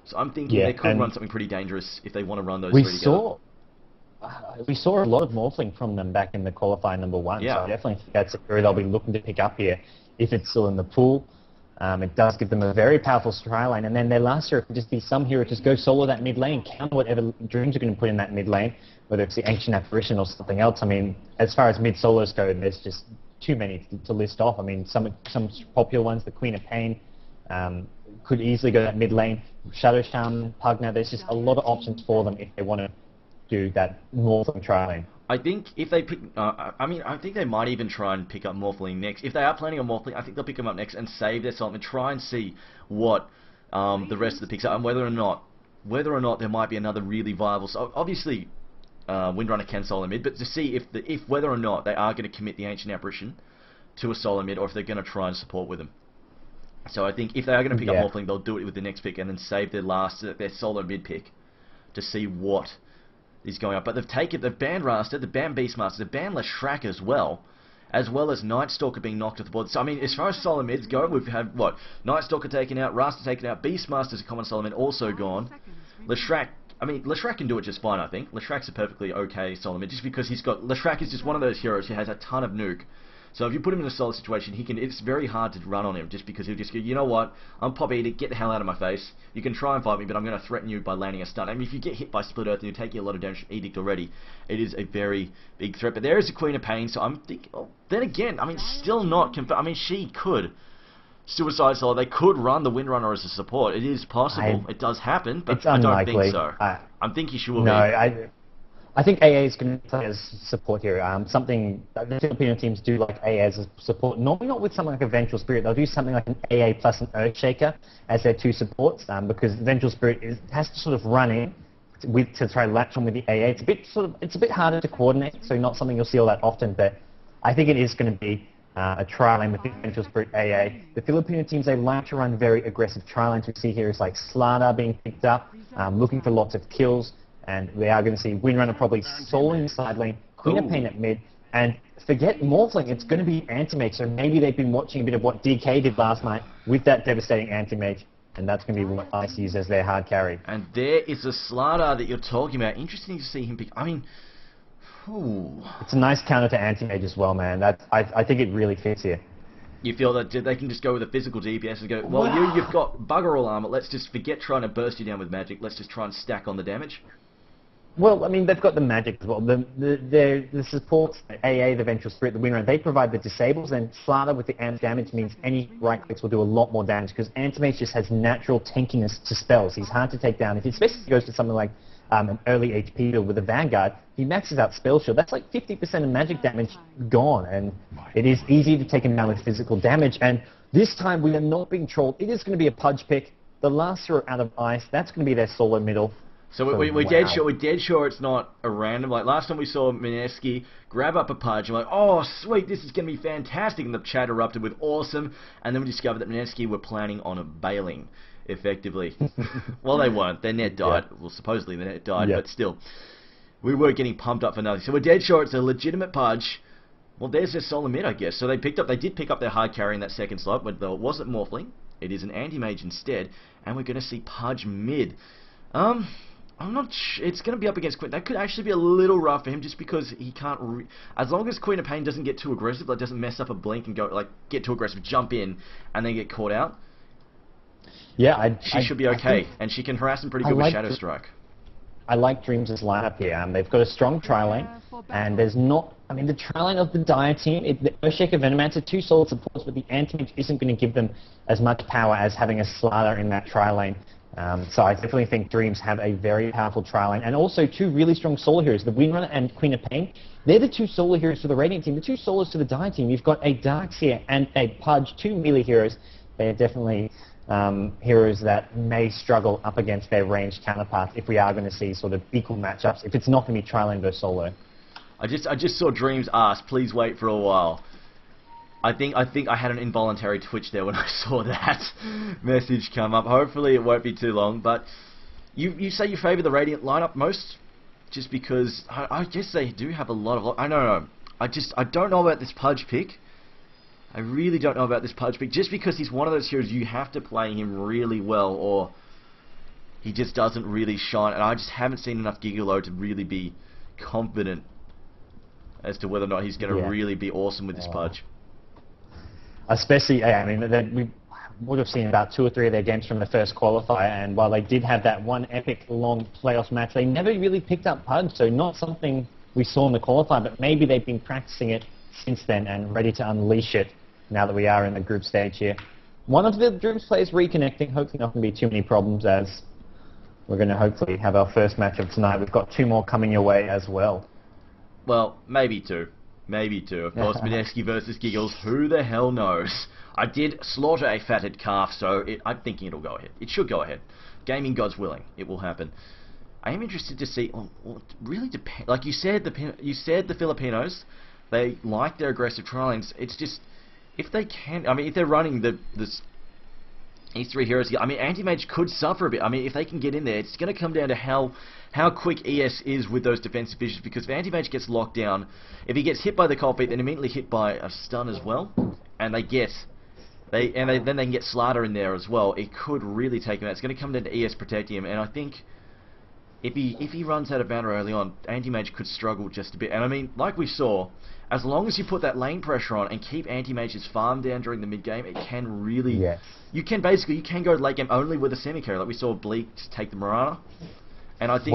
So I'm thinking Yeah, they could run and something pretty dangerous if they want to run those we three together. saw we saw a lot of morphling from them back in the qualifier number one. So Yeah. I definitely think that's a area they'll be looking to pick up here if it's still in the pool. It does give them a very powerful try line, and then their last hero could just be some hero just go solo that mid lane, counter whatever Dreamz are going to put in that mid lane, whether it's the Ancient Apparition or something else. I mean, as far as mid solos go, there's just too many to list off. I mean, some popular ones, the Queen of Pain, could easily go that mid lane. Shadow Shaman, Pugna, there's just a lot of options for them if they want to do that Morphling try lane. I think if they pick, I think they might even try and pick up Morphling next. If they are planning on Morphling, I think they'll pick them up next and save their salt and try and see what the rest of the picks are and whether or not there might be another really viable. So obviously, Windrunner can solo mid, but to see if whether or not they are going to commit the Ancient Apparition to a solo mid, or if they're going to try and support with them. So I think if they are going to pick up Morphling, they'll do it with the next pick and then save their solo mid pick to see what is going up. But they've banned Rasta, they've banned Beastmaster, they've banned Leshrac as well as Night Stalker being knocked off the board. So I mean, as far as solo mids go, we've had Night Stalker taken out, Rasta taken out, Beastmaster's a common solo mid also gone. Leshrac, I mean, Leshrac can do it just fine, I think. Leshrac's a perfectly okay solo mid, just because Leshrac is just one of those heroes who has a ton of nuke. So if you put him in a solo situation, it's very hard to run on him, just because he'll just go, you know what, I'm Pop Eater, get the hell out of my face. You can try and fight me, but I'm going to threaten you by landing a stun. I mean, if you get hit by Split Earth and you're taking a lot of damage from Edict already, it is a very big threat. But there is a Queen of Pain, so I'm thinking, then again, I mean, still not confirmed. I mean, she could suicide solo. They could run the Windrunner as a support. It is possible. It does happen, but I don't think so. I'm thinking she will be. I think AA is going to play as support here. Something the Filipino teams do like AA as a support. Normally not with something like a Vengeful Spirit. They'll do something like an AA plus an Earthshaker as their two supports, because Vengeful Spirit has to sort of run in to try and latch on with the AA. It's a bit harder to coordinate, so not something you'll see all that often. But I think it is going to be a try lane with the Vengeful Spirit AA. The Filipino teams, they like to run very aggressive try lanes. We see here is like Slada being picked up, looking for lots of kills. And we are going to see Windrunner probably soloing the side lane, Queen of Pain at mid, and forget Morphling, it's going to be Anti-Mage. So maybe they've been watching a bit of what DK did last night with that devastating Anti-Mage, and that's going to be what ICE use as their hard carry. And there is a Slada that you're talking about. Interesting to see him pick. I mean, it's a nice counter to Anti-Mage as well, man. I think it really fits here. You feel that they can just go with a physical DPS and go, well, you've got bugger all armor, let's just forget trying to burst you down with magic, let's just try and stack on the damage. Well, I mean, they've got the magic as well. The supports, AA, the Vengeful Spirit, the Windrunner, they provide the disables, and Slada with the amp damage means any right clicks will do a lot more damage, because Anti-Mage just has natural tankiness to spells. He's hard to take down. If he especially goes to something like an early HP build with a Vanguard, he maxes out Spell Shield. That's like 50% of magic damage gone, and it is easy to take him down with physical damage. And this time we are not being trolled. It is going to be a Pudge pick. The last hero out of Ice, that's going to be their solo middle. So we're dead sure it's not a random. Like last time we saw Mineski grab up a Pudge, and we're like, oh sweet, this is going to be fantastic, and the chat erupted with awesome, and then we discovered that Mineski were planning on bailing, effectively. Well, they weren't. Their net died. Yeah. Well, supposedly their net died, but still, we were getting pumped up for nothing. So we're dead sure it's a legitimate Pudge. Well, there's their solo mid, I guess. So they did pick up their hard carry in that second slot, but though it wasn't Morphling, it is an Anti-Mage instead, and we're going to see Pudge mid. I'm not sure. It's going to be up against Queen. That could actually be a little rough for him, just because he can't. As long as Queen of Pain doesn't get too aggressive, like doesn't mess up a blink and go get too aggressive, jump in, and then get caught out. Yeah, she should be okay, and she can harass him pretty good with Shadow Strike. I like Dreamz' lineup here. They've got a strong tri lane, and there's not. I mean, the tri lane of the Dire team, the Earthshaker Venomancer, two solid supports, but the Anti-Mage isn't going to give them as much power as having a Slada in that tri lane. So I definitely think Dreamz have a very powerful tri lane, and also two really strong solo heroes, the Windrunner and Queen of Pain. They're the two solo heroes for the Radiant team. The two solos to the Dire team, you've got a Darkseer and a Pudge, two melee heroes. They're definitely heroes that may struggle up against their ranged counterparts if we are going to see sort of equal matchups, if it's not going to be tri lane versus solo. I just saw Dreamz ask, please wait for a while. I think I had an involuntary twitch there when I saw that message come up. Hopefully it won't be too long. But you say you favour the Radiant lineup most, just because I guess they do have a lot of. I don't know. I don't know about this Pudge pick. I really don't know about this Pudge pick. Just because he's one of those heroes, you have to play him really well, or he just doesn't really shine, and I just haven't seen enough Gigolo to really be confident as to whether or not he's going to really be awesome with this Pudge. Especially, I mean, we would have seen about 2 or 3 of their games from the first qualifier, and while they did have that one epic long playoffs match, they never really picked up Pudge, so not something we saw in the qualifier, but maybe they've been practicing it since then and ready to unleash it now that we are in the group stage here. One of the Dreamz players reconnecting, hopefully not going to be too many problems, as we're going to hopefully have our first match of tonight. We've got 2 more coming your way as well. Well, maybe 2. Maybe 2. Of course, Mineski versus Giggles, who the hell knows? I did slaughter a fatted calf, so I'm thinking it'll go ahead. It should go ahead. Gaming God's willing. It will happen. I am interested to see. Well, it really depends. Like you said, the Filipinos, they like their aggressive trialings. It's just if they can. I mean, if they're running these 3 heroes, I mean, Anti-Mage could suffer a bit. I mean, if they can get in there, it's going to come down to how quick ES is with those defensive visions. Because if Anti-Mage gets locked down, if he gets hit by the cold feet, then immediately hit by a stun as well, and then they can get Slaughter in there as well. It could really take him out. It's going to come down to ES protecting him, and I think if he runs out of banner early on, Anti-Mage could struggle just a bit. And I mean, like we saw, as long as you put that lane pressure on and keep Anti-Mage's farm down during the mid game, it can really you can go late game only with a semi carry. Like we saw Bleak take the Mirana, and I think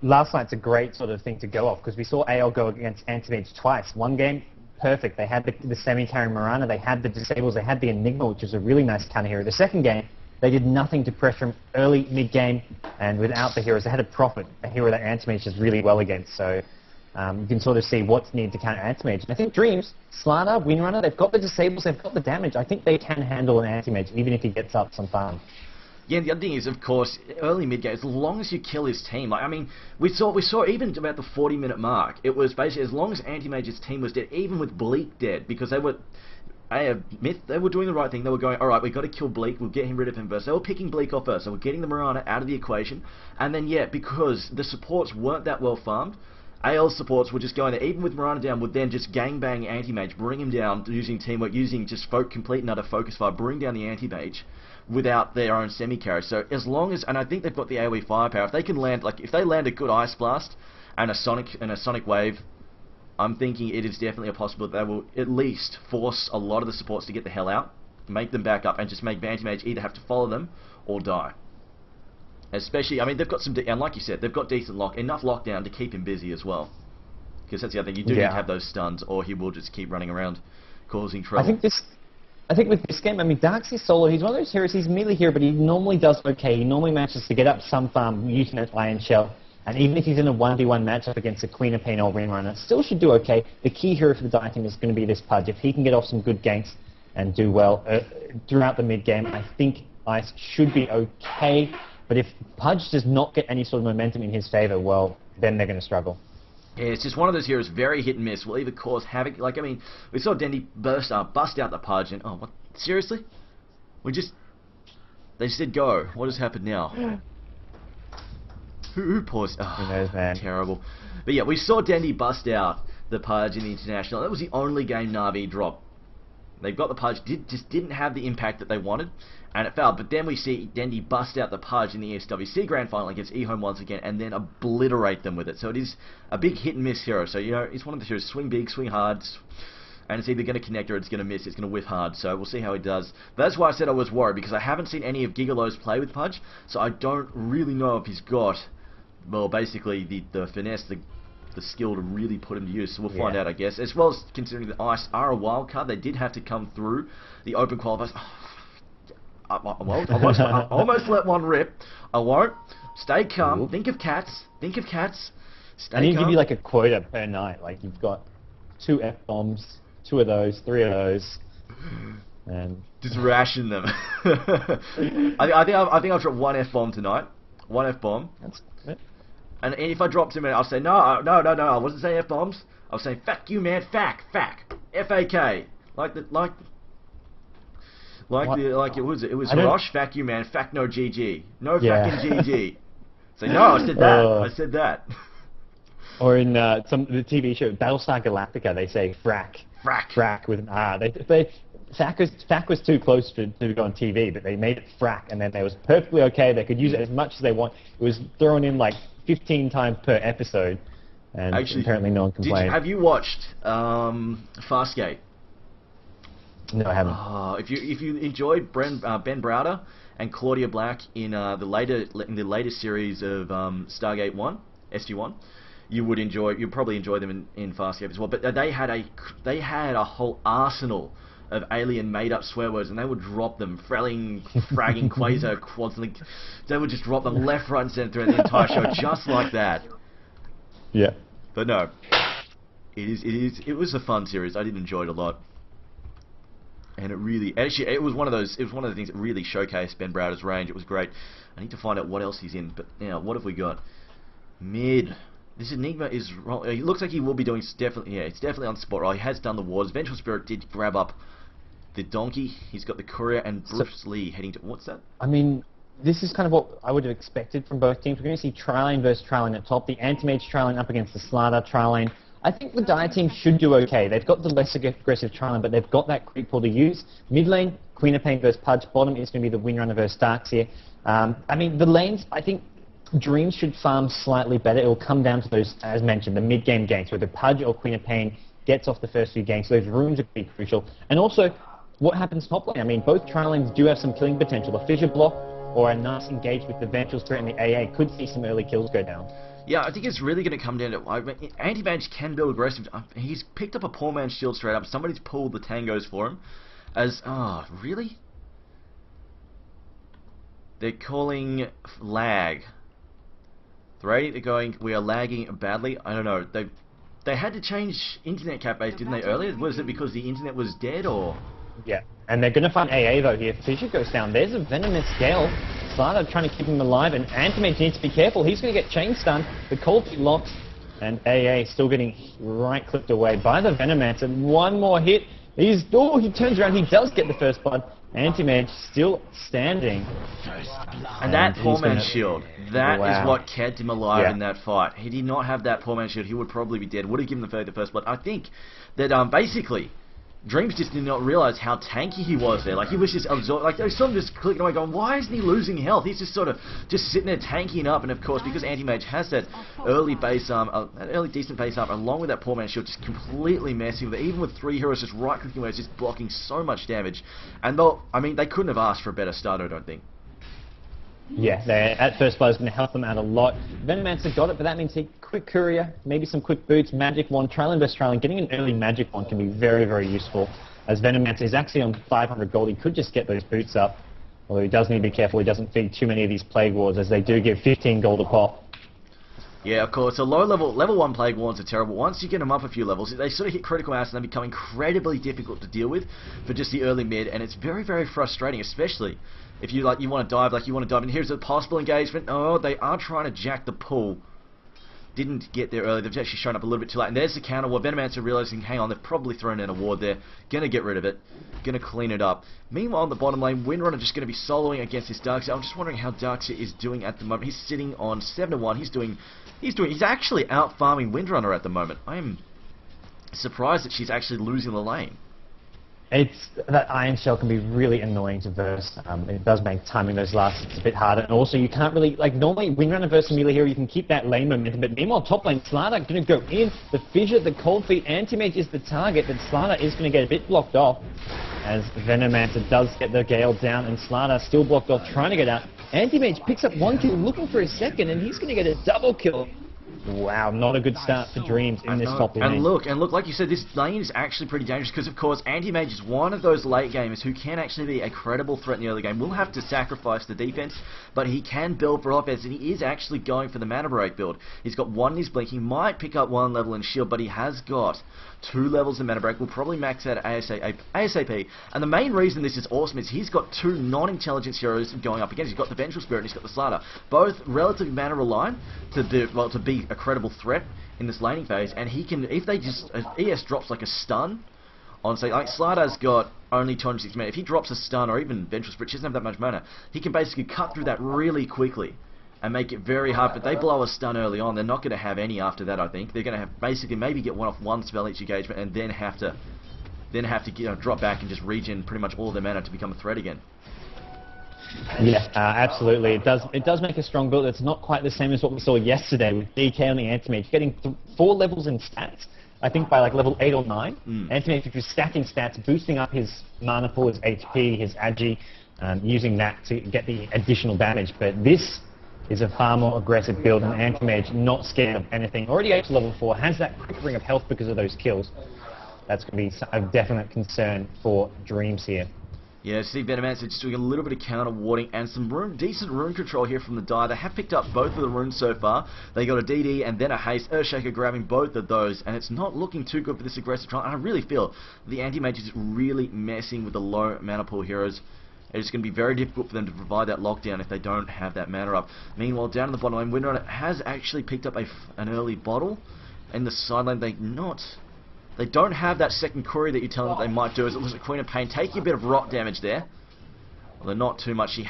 last night's a great sort of thing to go off because we saw AL go against Anti-Mage twice. One game, perfect. They had the semi carry Mirana, they had the disables, they had the Enigma, which was a really nice counter hero. The second game, they did nothing to pressure him early, mid-game, and without the heroes, they had a Prophet, a hero that Anti-Mage does really well against. So you can sort of see what's needed to counter Anti-Mage. And I think Dreamz, Slaughter, Windrunner, they've got the disables, they've got the damage. I think they can handle an Anti-Mage, even if he gets up some farm. Yeah, and the other thing is, of course, early mid-game, as long as you kill his team, like, I mean, we saw even about the 40-minute mark, it was basically as long as Anti-Mage's team was dead, even with Bleak dead, because they were... Myth, they were doing the right thing. They were going, alright, we've got to kill Bleak, we'll get him rid of him first. They were picking Bleak off first, so we're getting the Mirana out of the equation. And then, because the supports weren't that well farmed, AL's supports were just going there, even with Mirana down, would then just gangbang Anti-Mage, bring him down, using teamwork, using just complete and utter focus fire, bring down the Anti-Mage without their own semi-carry. So as long as, and I think they've got the AoE firepower, if they can land, like, if they land a good Ice Blast and a Sonic Wave, I'm thinking it is definitely a possibility that they will at least force a lot of the supports to get the hell out, make them back up, and just make Anti-Mage either have to follow them or die. Especially, I mean, they've got and like you said, they've got enough lockdown to keep him busy as well. Because that's the other thing, you do need to have those stuns, or he will just keep running around, causing trouble. I think with this game, I mean, Darkseid solo, he's one of those heroes, he's a melee hero, but he normally does okay. He normally manages to get up some farm using an Iron Shell. And even if he's in a 1v1 matchup against a Queen of Pain or Windrunner, still should do okay. The key hero for the Dire team is going to be this Pudge. If he can get off some good ganks and do well throughout the mid-game, I think Ice should be okay. But if Pudge does not get any sort of momentum in his favor, well, then they're going to struggle. Yeah, it's just one of those heroes, very hit and miss, will either cause havoc. Like, I mean, we saw Dendy bust out the Pudge, and, oh, what? Seriously? They just said go. What has happened now? Who paused? Oh, who knows, man. Terrible. But yeah, we saw Dendy bust out the Pudge in the International. That was the only game Na'Vi dropped. They got the Pudge, just didn't have the impact that they wanted, and it failed. But then we see Dendy bust out the Pudge in the SWC Grand Final against eHome once again, and then obliterate them with it. So it is a big hit and miss hero. So, you know, it's one of the heroes, swing big, swing hard, and it's either going to connect or it's going to miss, it's going to whiff hard. So we'll see how he does. But that's why I said I was worried, because I haven't seen any of Gigalo's play with Pudge, so I don't really know if he's got, well, basically the finesse, the skill to really put him to use. So we'll find out, I guess. As well as considering that Ice are a wild card, they did have to come through the open qualifiers. I almost let one rip. I won't. Stay calm. Think of cats. Think of cats. Stay calm. I need to give you like a quota per night. Like you've got 2 F-bombs, 2 of those, 3 of those, and just ration them. I think I've dropped 1 F-bomb tonight. 1 F-bomb. That's it. And if I dropped him, I'll say no. I wasn't saying F-bombs. I was saying fuck you, man. Fack. F-A-K. Like it was Rosh, fuck you, man. Fack no GG. No fucking GG. Say no. I said that. I said that. Or in the TV show Battlestar Galactica, they say frack. Frack. Frack with an R. Thack was too close to go on TV, but they made it Frack, and then it was perfectly okay. They could use it as much as they want. It was thrown in like 15 times per episode, and Actually, apparently no one complained. Have you watched Fastgate? No, I haven't. If you enjoyed Ben Browder and Claudia Black in the later series of Stargate 1, SG1, you'd probably enjoy them in Fastgate as well. But they had a whole arsenal of alien made-up swear words, and they would drop them, fragging, quasar, quadlink. They would just drop them left, right, and centre throughout the entire show, just like that. Yeah. But no, it was a fun series. I did enjoy it a lot, and it was one of the things that really showcased Ben Browder's range. It was great. I need to find out what else he's in. But now, what have we got? Mid. This Enigma is. It looks like he will be doing definitely. Yeah, it's definitely on the spot. Right, he has done the wars. Vengeful Spirit did grab up the donkey. He's got the courier and Bruce Lee heading to. What's that? I mean, this is kind of what I would have expected from both teams. We're going to see Trilane versus Trilane at top. The Anti-Mage Trilane up against the Slider Trilane. I think the Dire team should do okay. They've got the less aggressive Trilane, but they've got that creep pool to use. Mid lane, Queen of Pain versus Pudge. Bottom is going to be the Windrunner versus Darks here. I mean, the lanes, I think Dreamz should farm slightly better. It will come down to those, as mentioned, the mid-game ganks, whether Pudge or Queen of Pain gets off the first few ganks. So those rooms are pretty crucial. And also, what happens top lane? I mean, both Trilanes do have some killing potential. A Fissure Block or a nice engage with the Vengeful Spirit and the AA could see some early kills go down. Yeah, I think it's really going to come down to... Anti-Mage can build aggressive. He's picked up a poor man's shield straight up. Somebody's pulled the tangos for him. Really? They're calling lag. They're going, we are lagging badly. I don't know. They had to change internet cafes, didn't they, earlier? Was it because the internet was dead, or...? Yeah, and they're going to find AA, though, here. Fissure goes down. There's a Venomous Gale. Slider trying to keep him alive, and Anti-Mage needs to be careful. He's going to get chain stunned. The Cold Feet locks, and AA still getting right-clipped away by the Venomancer. One more hit. He turns around. He does get the first blood. Anti-Mage still standing. And that poor man's shield, that is what kept him alive in that fight. He did not have that poor man's shield, he would probably be dead. Would have given the first blood. I think that basically Dreamz just did not realize how tanky he was there. Like, he was just absorbed. Like, they saw him just clicking away going, why isn't he losing health? He's just sort of just sitting there tanking up. And of course, because Anti-Mage has that early base arm, that early decent base arm, along with that poor man's shield, just completely messing with it. Even with 3 heroes just right-clicking away, it's just blocking so much damage. And they couldn't have asked for a better start, I don't think. Yeah, at first blood is going to help them out a lot. Venomancer got it, but that means he quick courier, maybe some quick boots, magic wand, Trilane versus Trilane. Getting an early magic wand can be very, very useful. As Venomancer is actually on 500 gold, he could just get those boots up. Although he does need to be careful he doesn't feed too many of these Plague Wards, as they do give 15 gold a pop. Yeah, of course. So level 1 Plague Wards are terrible. Once you get them up a few levels, they sort of hit critical mass and they become incredibly difficult to deal with for just the early mid, and it's very, very frustrating, especially if you want to dive, and here's a possible engagement. Oh, they are trying to jack the pull. Didn't get there early. They've actually shown up a little bit too late. And there's the counter war. Venomancer realizing, hang on, they've probably thrown in a ward there. Gonna get rid of it. Gonna clean it up. Meanwhile, on the bottom lane, Windrunner just gonna be soloing against this Darkseid. I'm just wondering how Darkseid is doing at the moment. He's sitting on 7-1. He's actually out farming Windrunner at the moment. I am surprised that she's actually losing the lane. That Iron Shell can be really annoying to verse. It does make timing those lasts a bit harder, and also you can't really, like, normally Windrunner versus Melee Hero, you can keep that lane momentum, but meanwhile top lane, Slider going to go in, the Fissure, the Cold Feet, Anti-Mage is the target, but Slider is going to get a bit blocked off, as Venomancer does get the Gale down, and Slider still blocked off, trying to get out. Anti-Mage picks up 1 kill, looking for a second, and he's going to get a double kill. Wow, not a good start for Dreamz in this top lane. And look, like you said, this lane is actually pretty dangerous because, of course, Anti-Mage is one of those late gamers who can actually be a credible threat in the early game. Will have to sacrifice the defense, but he can build for offense, and he is actually going for the mana break build. He's got 1 in his blink. He might pick up 1 level in shield, but he has got 2 levels in mana break. Will probably max out ASAP. And the main reason this is awesome is he's got 2 non-intelligence heroes going up against. He's got the Vengeful Spirit and he's got the Slider. Both relatively mana reliant to be a credible threat in this laning phase, and he can, if ES drops like a stun on, say, like Slider's got only 260 mana, if he drops a stun, or even Vengeful Spirit, she doesn't have that much mana, he can basically cut through that really quickly and make it very hard. But they blow a stun early on, they're not going to have any after that. I think they're going to have basically maybe get 1 off 1 spell each engagement and then have to then have to drop back and just regen pretty much all of their mana to become a threat again. Yeah, absolutely. It does make a strong build. It's not quite the same as what we saw yesterday with DK on the Anti-Mage, getting 4 levels in stats. I think by like level 8 or 9, Anti-Mage was stacking stats, boosting up his mana pool, his HP, his agi, using that to get the additional damage. But this is a far more aggressive build, and Anti-Mage not scared of anything. Already up to level 4, has that quick ring of health because of those kills. That's going to be a definite concern for Dreamz here. Yeah, Steve Venomance just doing a little bit of counter warding and some decent rune control here from the die. They have picked up both of the runes so far. They got a DD and then a haste. Earthshaker grabbing both of those, and it's not looking too good for this aggressive trial. And I really feel the Anti-Mage is really messing with the low mana pool heroes. It's going to be very difficult for them to provide that lockdown if they don't have that mana up. Meanwhile, down in the bottom lane, Windrunner has actually picked up an early bottle. In the side lane, they don't have that second courier that you tell them that they might do. As it looks like Queen of Pain taking a bit of rot damage there. Although not too much. She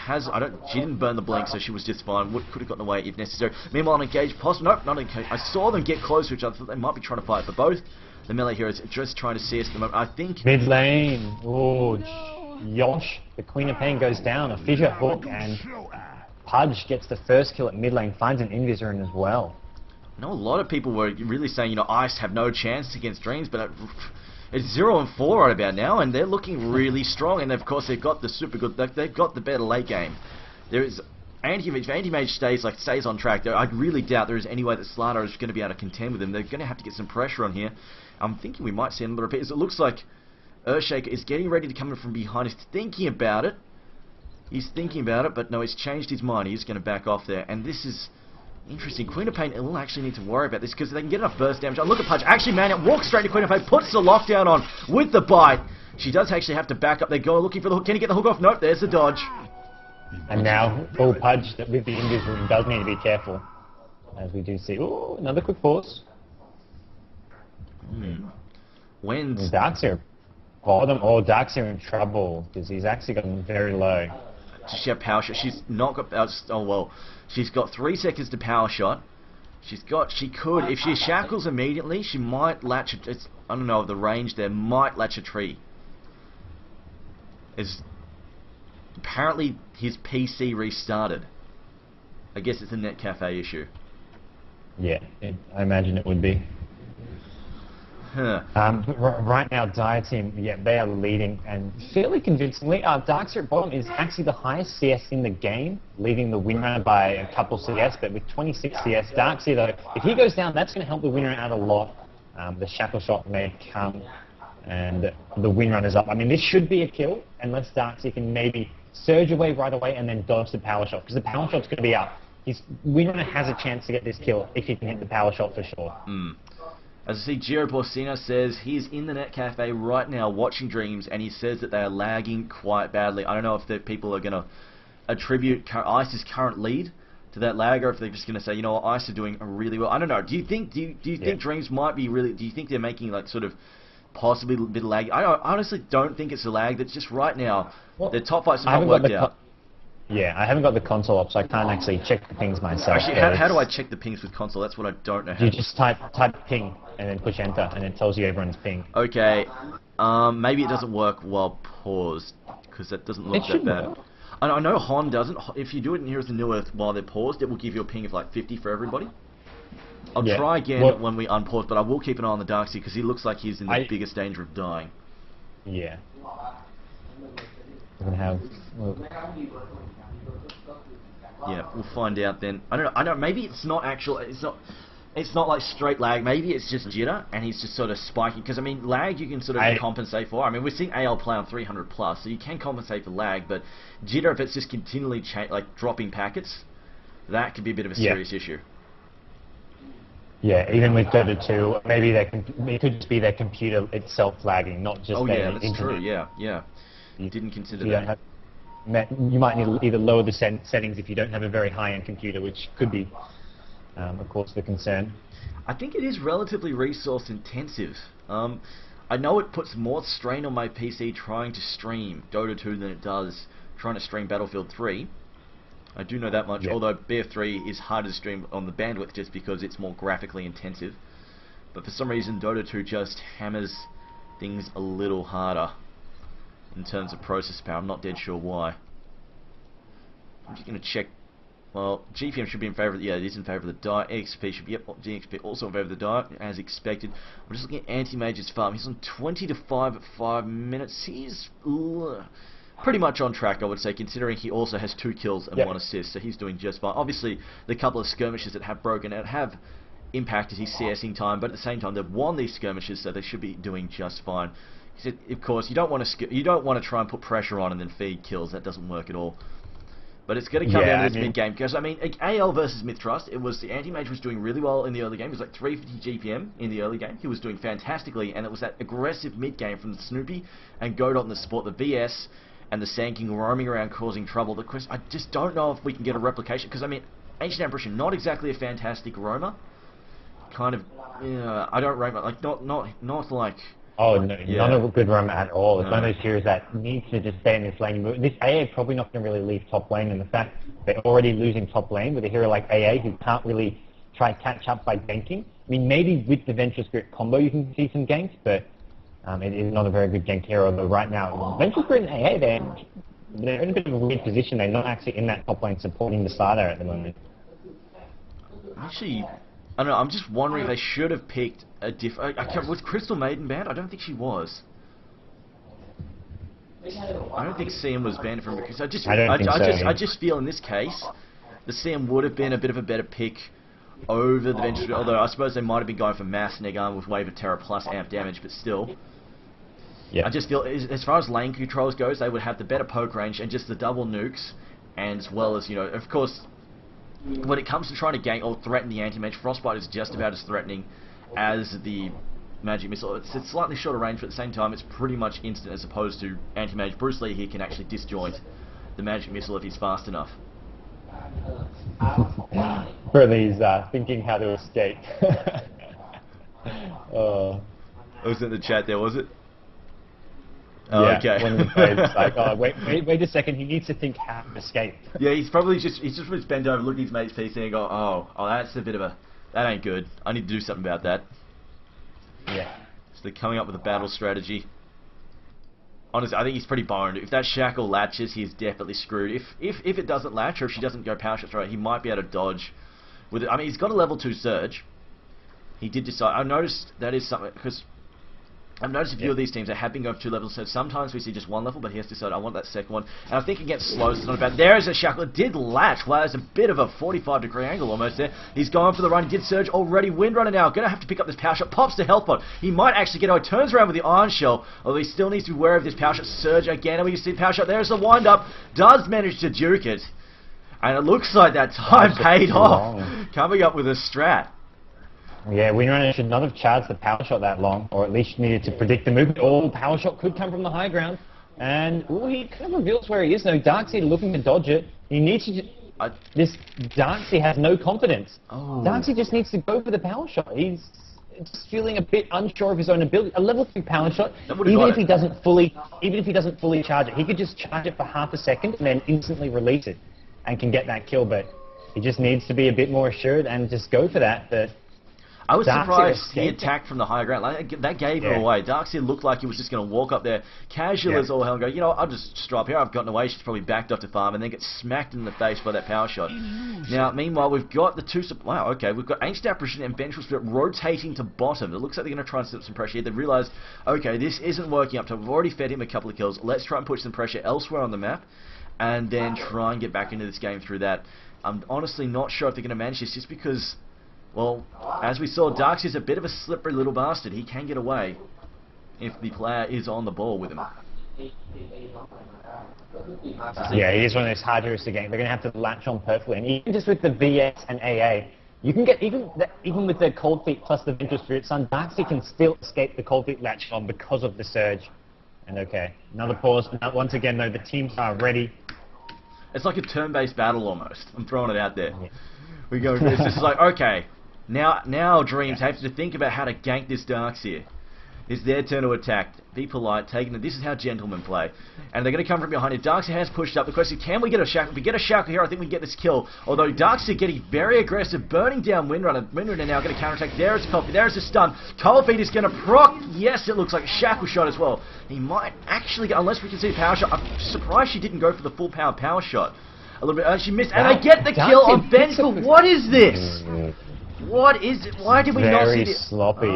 didn't burn the blink, so she was just fine. Could have gotten away if necessary. Meanwhile, on engage, nope, not engage. I saw them get close to each other. I thought they might be trying to fight for both. The melee heroes just trying to see us at the moment. I think mid lane. Oh, Yosh. The Queen of Pain goes down. A fissure hook, and Pudge gets the first kill at mid lane. Finds an Invis as well. I know a lot of people were really saying, Ice have no chance against Dreamz, but it's 0-4 right about now, and they're looking really strong. And of course, they've got the super good. They've got the better late game. There is Anti-Mage stays on track. I really doubt there is any way that Slardar is going to be able to contend with them. They're going to have to get some pressure on here. I'm thinking we might see another repeat. It looks like Earthshaker is getting ready to come in from behind. He's thinking about it. But no, he's changed his mind. He's going to back off there, and this is interesting. Queen of Pain will actually need to worry about this because they can get enough burst damage. Oh, look at Pudge. Actually, man, it walks straight to Queen of Pain, puts the lockdown on with the bite. She does actually have to back up. They go looking for the hook. Can he get the hook off? Nope, there's the dodge. And now, Pudge with the Invis rune does need to be careful. As we do see. Ooh, another quick pause. When's Darkseer bottom. Oh, Darkseer in trouble because he's actually gotten very low. Does she have power shot? She's not got. Oh well. She's got 3 seconds to power shot. She could, if she shackles immediately, she might latch I don't know, the range there, might latch a tree. Apparently his PC restarted. I guess it's a net cafe issue. Yeah, I imagine it would be. Huh. Right now, Dire Team, they are leading, and fairly convincingly. Darkseer at bottom is actually the highest CS in the game, leading the Windrunner by a couple CS, but with 26 CS. Darkseer, though, if he goes down, that's going to help the Windrunner out a lot. The Shackle Shot may come, and the Windrunner's up. I mean, this should be a kill, unless Darkseer can maybe surge away right away and then dodge the Power Shot, because the Power Shot's going to be up. Windrunner has a chance to get this kill if he can hit the Power Shot for sure. As I see, Giro Porcino says he's in the Net Cafe right now watching Dreamz, and he says that they are lagging quite badly. I don't know if the people are going to attribute Ice's current lead to that lag, or if they're just going to say, Ice are doing really well. I don't know. Do you think Dreamz might be really? Do you think they're making like sort of possibly a bit of lag? I honestly don't think it's a lag. That's just right now. Their top fights have not worked out. Yeah, I haven't got the console up, so I can't actually check the pings myself. Actually, how do I check the pings with console? That's what I don't know how You just type ping, and then push enter, and it tells you everyone's ping. Okay, maybe it doesn't work while paused, because that doesn't look that bad. I know Hon doesn't. If you do it in Heroes of New Earth while they're paused, it will give you a ping of like 50 for everybody. I'll try again when we unpause, but I will keep an eye on the Darkseer, because he looks like he's in the biggest danger of dying. Yeah. We're going to have... Yeah, we'll find out then. I don't know. Maybe it's not actual. It's not like straight lag. Maybe it's just jitter, and he's just sort of spiking. Because I mean, lag you can sort of compensate for. I mean, we're seeing AL play on 300 plus, so you can compensate for lag. But jitter, if it's just continually dropping packets, that could be a bit of a serious issue. Yeah, even with Dota 2, maybe it could just be their computer itself lagging, not just their that's internet. true. Yeah. You didn't consider that. You might need to either lower the settings if you don't have a very high-end computer, which could be, of course, the concern. I think it is relatively resource intensive. I know it puts more strain on my PC trying to stream Dota 2 than it does trying to stream Battlefield 3. I do know that much, although BF3 is harder to stream on the bandwidth just because it's more graphically intensive. But for some reason, Dota 2 just hammers things a little harder in terms of process power. I'm not dead sure why. I'm just going to check. Well, GPM should be in favour of, yeah, it is in favour of the diet. EXP should be, yep, DXP also in favour of the diet, as expected. I'm just looking at Anti-Mage's farm. He's on 20 to 5 at 5 minutes. He's pretty much on track, I would say, considering he also has 2 kills and 1 assist, so he's doing just fine. Obviously, the couple of skirmishes that have broken out have impacted his CSing time, but at the same time, they've won these skirmishes, so they should be doing just fine. Of course, you don't want to try and put pressure on and then feed kills. That doesn't work at all. But it's going to come down to this mid-game, because, I mean, AL versus Mith.trust, it was the Anti-Mage was doing really well in the early game. It was like 350 GPM in the early game. He was doing fantastically, and it was that aggressive mid-game from the Snoopy and Godot in the support, the VS, and the Sand King roaming around causing trouble. The question, I just don't know if we can get a replication, because, I mean, Ancient Apparition, not exactly a fantastic roamer. Kind of, I don't rate, like, not like... Oh, no, not a good roam at all. It's one of those heroes that needs to just stay in this lane. This AA probably not going to really leave top lane, and the fact they're already losing top lane with a hero like AA who can't really try and catch up by ganking. I mean, maybe with the Vengeful Spirit combo you can see some ganks, but it is not a very good ganked hero. Though right now, Vengeful Spirit and AA, they're in a bit of a weird position. They're not actually in that top lane supporting the starter at the moment. Actually, I don't know, I'm just wondering if they should have picked a different... Was Crystal Maiden banned? I don't think she was. I don't think CM was banned from... Because I just feel in this case, the CM would have been a bit of a better pick over the Vengeful, although I suppose they might have been going for Mass Neg Arm with Wave of Terror plus amp damage, but still. Yeah. I just feel, as far as lane controls goes, they would have the better poke range and just the double nukes, and as well as, you know, of course... When it comes to trying to gank or threaten the anti-mage, Frostbite is just about as threatening as the magic missile. It's slightly shorter range, but at the same time it's pretty much instant as opposed to anti-mage. Bruce Lee here can actually disjoint the magic missile if he's fast enough. Burley's thinking how to escape. It was in the chat there, was it? Oh, yeah, okay. One of the players was like, oh, wait a second, he needs to think how to escape. Yeah, he's just bent over, looking at his mate's PC and go, oh, that's a bit of a, that ain't good. I need to do something about that. Yeah. So they're coming up with a battle strategy. Honestly, I think he's pretty boned. If that shackle latches, he's definitely screwed. If it doesn't latch, or if she doesn't go power shots right, he might be able to dodge with it. I mean, he's got a level 2 surge. He did decide. I noticed that is something, because I've noticed a few of these teams that have been going for 2 levels, so sometimes we see just 1 level, but he has decided I want that second one. And I think against slows, it's not bad. There is a shackle. It did latch. Wow, there's a bit of a 45-degree angle almost there. He's going for the run. He did surge already. Windrunner now. Going to have to pick up this power shot. Pops the health pot. He might actually get out. Turns around with the iron shell, although he still needs to be wary of this power shot. Surge again, and we can see power shot. There's the wind up. Does manage to duke it. And it looks like that time paid off. Coming up with a strat. Yeah, Windrunner should not have charged the power shot that long, or at least needed to predict the movement. Oh, power shot could come from the high ground. And, ooh, he kind of reveals where he is now. Darkseid looking to dodge it. He needs to... This Darkseid has no confidence. Oh. Darkseid just needs to go for the power shot. He's just feeling a bit unsure of his own ability. A level 3 power shot, even if he doesn't fully charge it, he could just charge it for half a second and then instantly release it and can get that kill. But he just needs to be a bit more assured and just go for that. But I was surprised he attacked from the higher ground. Like, that gave him away. Darkseid looked like he was just going to walk up there, casual as all hell, and go, you know, I'll just strap here. I've gotten away. She's probably backed off to farm, and then get smacked in the face by that power shot. Now, meanwhile, we've got the two... Wow, okay. We've got Ancient Apparition and Vengeful Spirit rotating to bottom. It looks like they're going to try and set up some pressure here. They've realised, okay, this isn't working up to... We've already fed him a couple of kills. Let's try and put some pressure elsewhere on the map, and then try and get back into this game through that. I'm honestly not sure if they're going to manage this, just because... Well, as we saw, Darkseid's a bit of a slippery little bastard. He can get away if the player is on the ball with him. Yeah, he is one of those hard heroes to gank. They're going to have to latch on perfectly. And even just with the VS and AA, you can get, even with the Cold Feet plus the Vengeful Spirit Sun, Darkseid can still escape the Cold Feet latch on because of the surge. And okay, another pause. Once again, though, the teams are ready. It's like a turn-based battle almost. I'm throwing it out there. Yeah. We go. It's just like, okay, now Dreamz have to think about how to gank this Darkseid. It's their turn to attack. Be polite, taking it. This is how gentlemen play. And they're going to come from behind it. Darkseid has pushed up. The question is, can we get a shackle? If we get a shackle here, I think we get this kill. Although Darkseid getting very aggressive, burning down Windrunner. Windrunner now going to counterattack. There's a coffee. There's a stun. Cold Feet is going to proc. Yes, it looks like a shackle shot as well. He might actually get, unless we can see a power shot. I'm surprised she didn't go for the full power shot. A little bit. She missed. And I get the kill on Vengeful. What is this? What is it? Why did we not see this? Sloppy.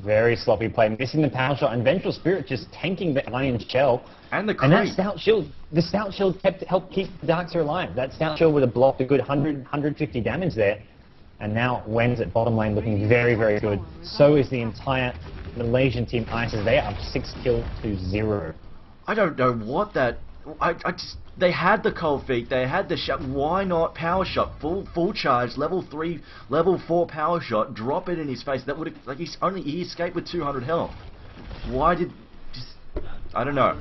Very sloppy play, missing the power shot, and Vengeful Spirit just tanking the Iron Shell. And the that Stout Shield, the Stout Shield helped keep Darkseid alive. That Stout Shield would have blocked a good 150 damage there. And now Wen's at bottom lane looking very, very good. So is the entire Malaysian team Ices. They are up 6 kills to 0. I don't know what that... they had the Cold Feet, they had the shot. Why not power shot? Full charge, level 3, level 4 power shot. Drop it in his face. That would have, like, he escaped with 200 health. Why did? I don't know.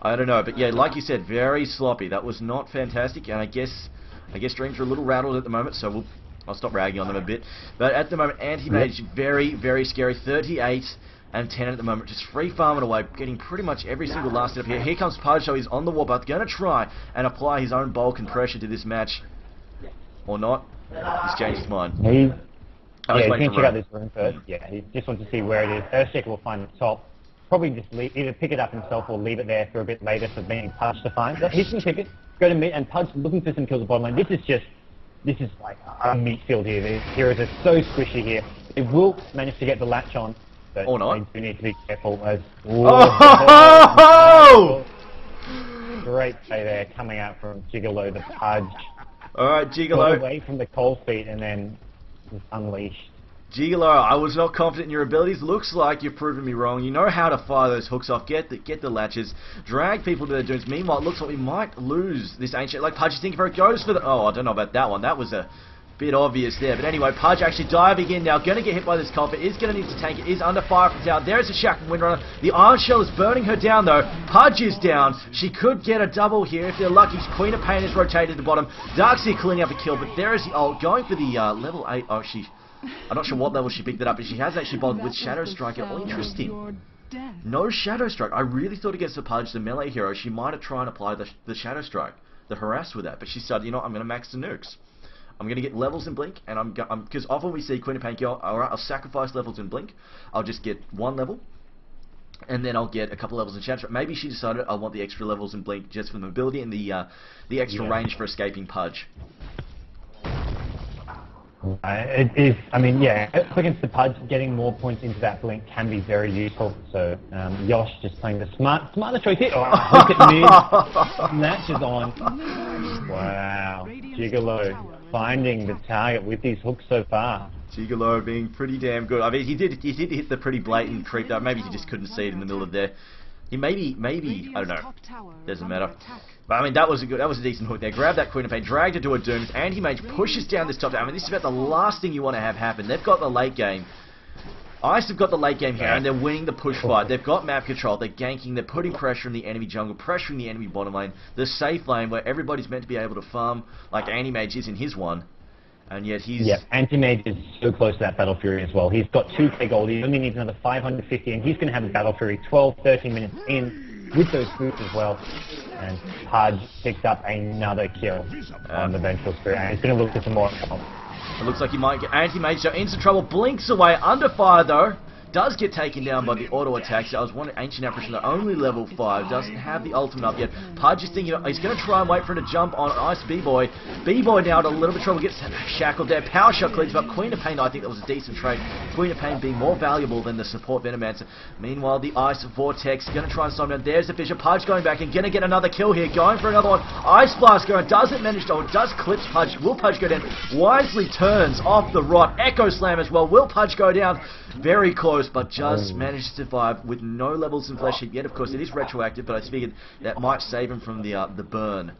But yeah, like you said, very sloppy. That was not fantastic. And I guess Dreamz are a little rattled at the moment. So I'll stop ragging on them a bit. But at the moment, Anti-Mage very, very scary. 38. And 10 at the moment, just free farming away, getting pretty much every single last hit up here. Here comes Pudge, so he's on the wall, but going to try and apply his own bulk and pressure to this match. Or not. He's changed his mind. He's going to check out this room first. Yeah, he just wants to see where it is. Earthshaker will find the top. Probably just either pick it up himself or leave it there for a bit later for being Pudge to find. So he's going to pick it, go to mid, and Pudge looking for some kills at bottom lane. This is like a meat field here. The heroes are so squishy here. They will manage to get the latch on. But or not. They do need to be careful as... Oh! Great play there, coming out from Gigolo, the Pudge. Alright, Gigolo. Got away from the Cold Feet and then just unleashed. Gigolo, I was not confident in your abilities. Looks like you've proven me wrong. You know how to fire those hooks off, get the latches, drag people to their dooms. Meanwhile, it looks like we might lose this ancient... Like, Pudge is thinking for it, goes for the... Oh, I don't know about that one. That was a... bit obvious there, but anyway, Pudge actually diving in now, going to get hit by this Cold Feet, is going to need to tank it, is under fire from tower. There's a shack from Windrunner. The Iron Shell is burning her down though. Pudge is down. She could get a double here if they're lucky. Queen of Pain is rotated to the bottom. Darkseid cleaning up a kill, but there is the ult going for the level 8. Oh, I'm not sure what level she picked it up, but she has actually bogged with Shadow Strike. Oh, interesting. No Shadow Strike. I really thought against the Pudge, the melee hero, she might have tried and apply the Shadow Strike, the harass with that, but she said, you know, I'm going to max the nukes. I'm going to get levels in Blink, and because often we see Queen of Pain kill, alright, I'll sacrifice levels in Blink, I'll just get 1 level, and then I'll get a couple levels in Shadow Strike. Maybe she decided I want the extra levels in Blink just for the mobility and the extra range for escaping Pudge. It is, I mean, yeah, against the Pudge, getting more points into that Blink can be very useful. So, Yosh just playing the smarter choice here. Oh, look at mid, snatches on. Wow, Gigolo finding the target with his hooks so far. Gigolo being pretty damn good. I mean, he did hit the pretty blatant creep though. Maybe he just couldn't see it in the middle of there. He maybe, I don't know. Doesn't matter. But I mean, that was a decent hook there. Grab that Queen of Pain, dragged her to a Dooms. Anti-Mage pushes down this top tower. I mean, this is about the last thing you want to have happen. They've got the late game. Ice have got the late game here, and they're winning the push fight. They've got map control. They're ganking. They're putting pressure in the enemy jungle, pressuring the enemy bottom lane. The safe lane where everybody's meant to be able to farm, like Anti-Mage is in his one. And yet he's... Yeah, Anti-Mage is so close to that Battle Fury as well. He's got 2k gold. He only needs another 550, and he's going to have the Battle Fury 12, 13 minutes in with those boots as well. And Pudge picks up another kill on the Vengeful Spirit, and he's going to look for some more. It looks like he might get Anti-Mage, so into trouble. Blinks away, under fire though. Does get taken down by the auto attack. So I was wondering, Ancient Apparition, only level 5, doesn't have the ultimate up yet. Pudge is thinking he's going to try and wait for him to jump on Ice B-Boy. B-Boy now at a little bit of trouble, gets shackled there. Power Shot cleans up. Queen of Pain, I think that was a decent trade. Queen of Pain being more valuable than the support Venomancer. Meanwhile, the Ice Vortex going to try and stop him. There's the Fisher. Pudge going back and going to get another kill here. Going for another one. Ice Blast going, doesn't manage to, does clips Pudge. Will Pudge go down? Wisely turns off the rot. Echo Slam as well. Will Pudge go down? Very close, but just managed to survive with no levels in flesh yet. Of course, it is retroactive, but I figured that might save him from the burn.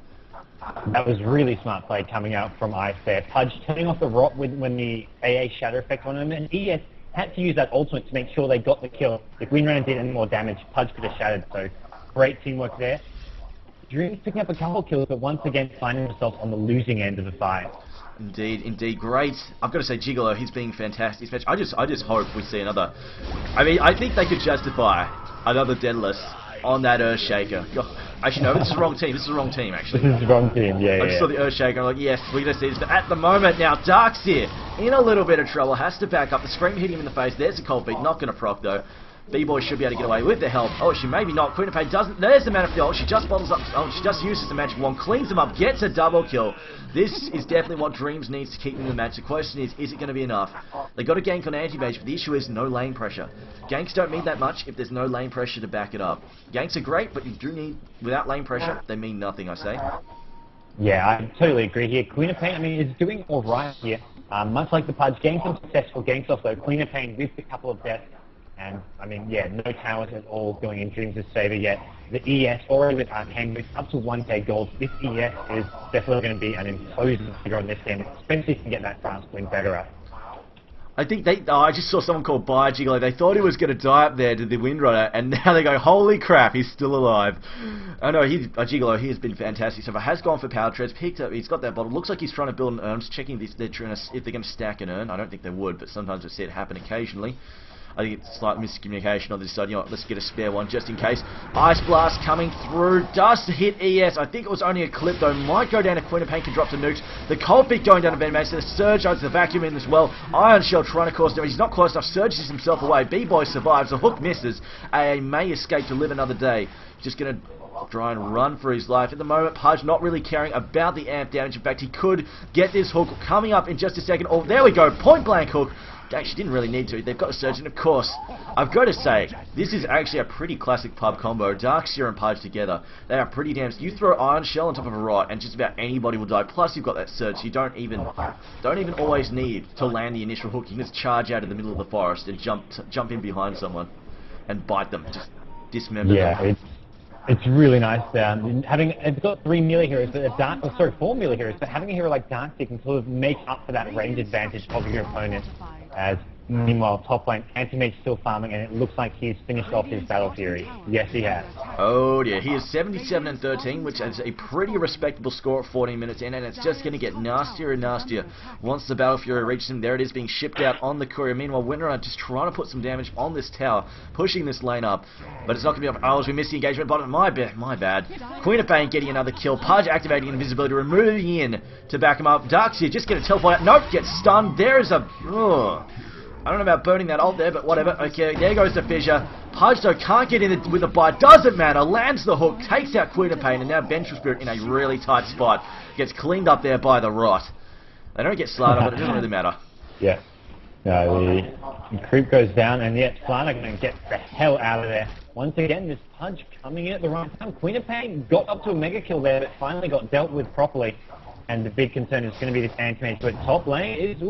That was really smart play coming out from Ice there. Pudge turning off the rot when the AA Shadow effect on him, and ES had to use that ultimate to make sure they got the kill. If Windrunner did any more damage, Pudge could have shattered, so great teamwork there. Dreamz picking up a couple kills, but once again finding himself on the losing end of the fight. Indeed, great. I've got to say, Gigolo, he's being fantastic. I just hope we see another. I mean, I think they could justify another deadless on that Earthshaker. Actually, no, this is the wrong team. This is the wrong team, actually. This is the wrong team, yeah, I just saw the Earthshaker, I'm like, yes, we're going to see this. But at the moment, now, Dark's here, in a little bit of trouble, has to back up. The Scream hit him in the face. There's a cold feet, not going to proc, though. B-Boy should be able to get away with the help. Oh, she maybe not. Queen of Pain doesn't. There's the man of the ult. She just bottles up. Oh, she just uses the magic wand, cleans him up, gets a double kill. This is definitely what Dreamz needs to keep them in the match. The question is it going to be enough? They got a gank on anti-mage, but the issue is no lane pressure. Ganks don't mean that much if there's no lane pressure to back it up. Ganks are great, but you do need, without lane pressure, they mean nothing, I say. Yeah, I totally agree here. Queen of Pain, I mean, is doing all right here. Much like the Pudge, getting some successful ganks off though. Queen of Pain with a couple of deaths. And, I mean, yeah, no towers at all going in Dreamz' favour yet. The ES, already with Arcane, with up to 1k gold, this ES is definitely going to be an imposing figure on this game, especially if you can get that fast win better up. I think I just saw someone called Gigolo. They thought he was going to die up there to the Windrunner, and now they go, holy crap, he's still alive. I know, Gigolo, he has been fantastic so far. Has gone for power treads, picked up, he's got that bottle. Looks like he's trying to build an urn. I'm just checking if they're going to stack an urn. I don't think they would, but sometimes we see it happen occasionally. I think it's slight miscommunication on this side. You know what, let's get a spare one just in case. Ice Blast coming through. Does hit ES. I think it was only a clip though. Might go down to Queen of Pain, can drop some nukes. The Cold Feet going down to Ben Mason. The Surge owns the vacuum in as well. Iron Shell trying to cause damage. He's not close enough. Surges himself away. B-Boy survives. The hook misses. AA may escape to live another day. Just going to try and run for his life. At the moment, Pudge not really caring about the amp damage. In fact, he could get this hook coming up in just a second. Oh, there we go. Point blank hook. Actually didn't really need to. They've got a surge, and of course, I've got to say, this is actually a pretty classic pub combo. Darkseer and Pudge together. They are pretty damn. You throw Iron Shell on top of a Rot, and just about anybody will die. Plus, you've got that surge. So you don't even always need to land the initial hook. You can just charge out of the middle of the forest and jump in behind someone and bite them. Just dismember them. It's really nice. It's got 3 melee heroes, but 4 melee heroes, but having a hero like Darkseer can sort of make up for that range advantage of your opponent. As meanwhile, top lane, Anti-Mage still farming, and it looks like he's finished off his Battle Fury. Yes, he has. Oh dear, he is 77 and 13, which is a pretty respectable score at 14 minutes in, and it's just going to get nastier and nastier once the Battle Fury reaches him. There it is, being shipped out on the courier. Meanwhile, Windrunner just trying to put some damage on this tower, pushing this lane up, but it's not going to be enough. Oh, as we missed the engagement bottom, my bad. Queen of Pain getting another kill. Pudge activating invisibility, removing in to back him up. Darkseer just going to teleport out. Nope, gets stunned. There is a... I don't know about burning that ult there, but whatever. Okay, there goes the fissure. Pudge, though, can't get in with a bite. Doesn't matter. Lands the hook, takes out Queen of Pain, and now Vengeful Spirit in a really tight spot. Gets cleaned up there by the Rot. They don't get Slater, but it doesn't really matter. Yeah. No, the creep goes down, and yet Slater going to get the hell out of there. Once again, this Pudge coming in at the right time. Queen of Pain got up to a mega kill there, but finally got dealt with properly. And the big concern is going to be this Anti-Mage. But top lane is...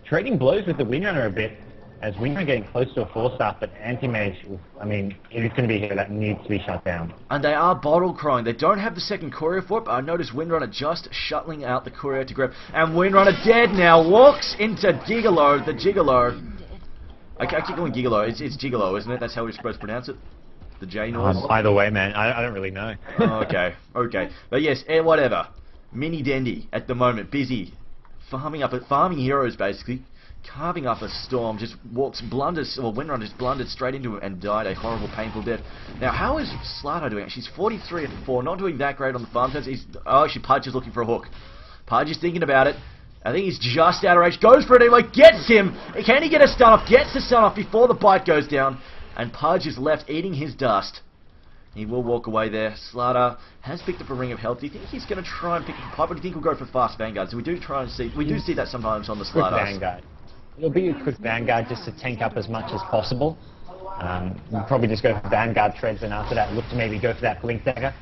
trading blows with the Windrunner a bit, as Windrunner getting close to a 4-star, but Anti-Mage, I mean, it is going to be here that needs to be shut down. And they are bottle crying. They don't have the second courier for it, but I noticed Windrunner just shuttling out the courier to grab, and Windrunner dead now, walks into Gigolo, the Gigolo. I keep calling Gigolo, it's Gigolo, isn't it? That's how we're supposed to pronounce it? The J noise? Either way, man, I don't really know. Oh, okay. But yes, whatever. Mini Dendy, at the moment, busy. Farming heroes basically, carving up a storm, just Windrunner just blundered straight into him and died a horrible, painful death. Now, how is Slato doing? She's 43 and 4, not doing that great on the farm turns. Actually, Pudge is looking for a hook. Pudge is thinking about it. I think he's just out of range. Goes for it anyway, gets him. Can he get a stun off? Gets the stun off before the bite goes down, and Pudge is left eating his dust. He will walk away there. Slater has picked up a Ring of Health. Do you think he's going to try and pick up a pipe, or do you think we'll go for fast Vanguard? So we do see that sometimes on the Slater. Vanguard. It'll be a quick Vanguard just to tank up as much as possible. We'll probably just go for Vanguard treads, and after that look to maybe go for that Blink Dagger.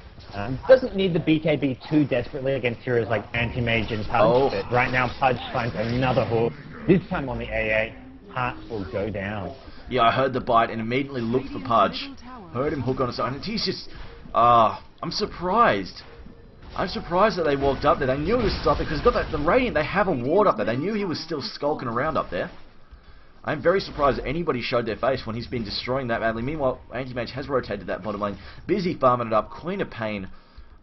Doesn't need the BKB too desperately against heroes like Anti-Mage and Pudge, but right now Pudge finds another hook, this time on the AA. Heart will go down. Yeah, I heard the bite and immediately looked for Pudge. Heard him hook on his own, and he's just... I'm surprised. I'm surprised that they walked up there. They knew he was stopping, because the Radiant, they have a ward up there. They knew he was still skulking around up there. I'm very surprised that anybody showed their face when he's been destroying that badly. Meanwhile, Anti-Mage has rotated that bottom lane. Busy farming it up. Queen of Pain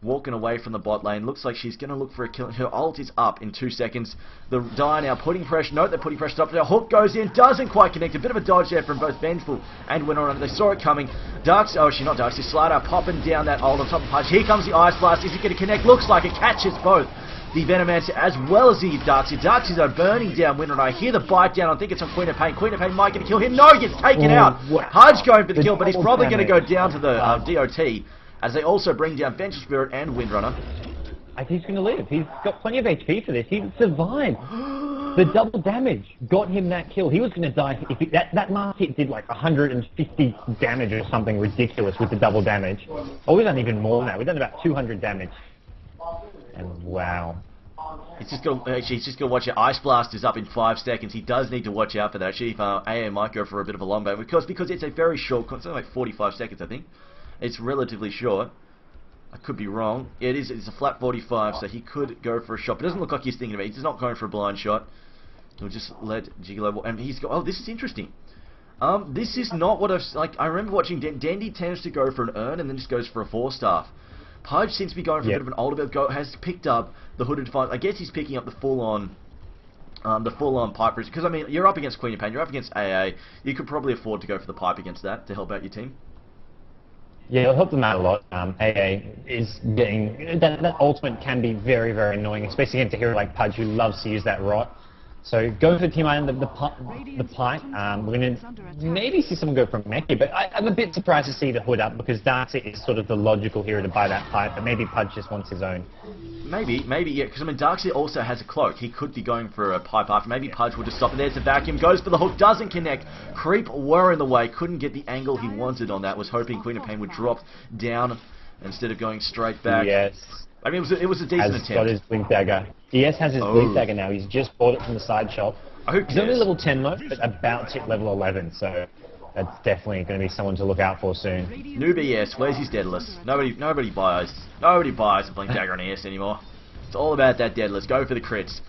walking away from the bot lane. Looks like she's going to look for a kill. Her ult is up in 2 seconds. The Dire now putting pressure. Note they're putting pressure up. The hook goes in. Doesn't quite connect. A bit of a dodge there from both Vengeful and Winrunner. They saw it coming. Darks. Oh, she's not Darks. She's Slider popping down that ult on top of Punch. Here comes the Ice Blast. Is it going to connect? Looks like it catches both. The Venomancer as well as the Darkseid. Darkseid are burning down Winrunner. I hear the bite down. I think it's on Queen of Pain. Queen of Pain might get a kill here. No, he gets taken out. Wow. Pudge going for the kill, but he's probably going to go down to the DOT as they also bring down Vengeful Spirit and Windrunner. I think he's going to live. He's got plenty of HP for this. He survived. The double damage got him that kill. He was going to die. If that last hit did like 150 damage or something ridiculous with the double damage. Oh, we've done even more than that. We've done about 200 damage. And wow. He's just got to watch it. Ice Blast is up in 5 seconds. He does need to watch out for that. Actually, if AA might go for a bit of a long bow because it's a very short. It's only like 45 seconds, I think. It's relatively short. I could be wrong. It is. It's a flat 45, so he could go for a shot. But it doesn't look like he's thinking of it. He's not going for a blind shot. He'll just let Gigolo. And he's go. Oh, this is interesting. This is not what I've like. I remember watching Dandy tends to go for an urn and then just goes for a 4-staff. Pudge seems to be going for a bit of an older build. Has picked up the Hooded Defiance. I guess he's picking up the full-on pipe bridge. Because I mean, you're up against Queen of Pain. You're up against AA. You could probably afford to go for the pipe against that to help out your team. Yeah, it'll help them out a lot. AA is getting that ultimate can be very, very annoying, especially against a hero like Pudge who loves to use that rot. So go for Team Iron, the pipe. We're going to maybe see someone go for Meki, but I'm a bit surprised to see the Hood up because Darkseid is sort of the logical hero to buy that pipe, but maybe Pudge just wants his own. Maybe, yeah, because I mean, Darkseid also has a cloak. He could be going for a pipe after. Maybe Pudge will just stop it. There's the vacuum. Goes for the hook. Doesn't connect. Creep were in the way. Couldn't get the angle he wanted on that. Was hoping Queen of Pain would drop down instead of going straight back. Yes. I mean, it was a decent attempt. Got his Blink Dagger. Yes, has his Blink Dagger now. He's just bought it from the side shop. He's only level 10 though, but about to hit level 11, so that's definitely going to be someone to look out for soon. Newbie, yes. Where's his Daedalus? Nobody buys a Blink Dagger on ES anymore. It's all about that Daedalus. Go for the crits.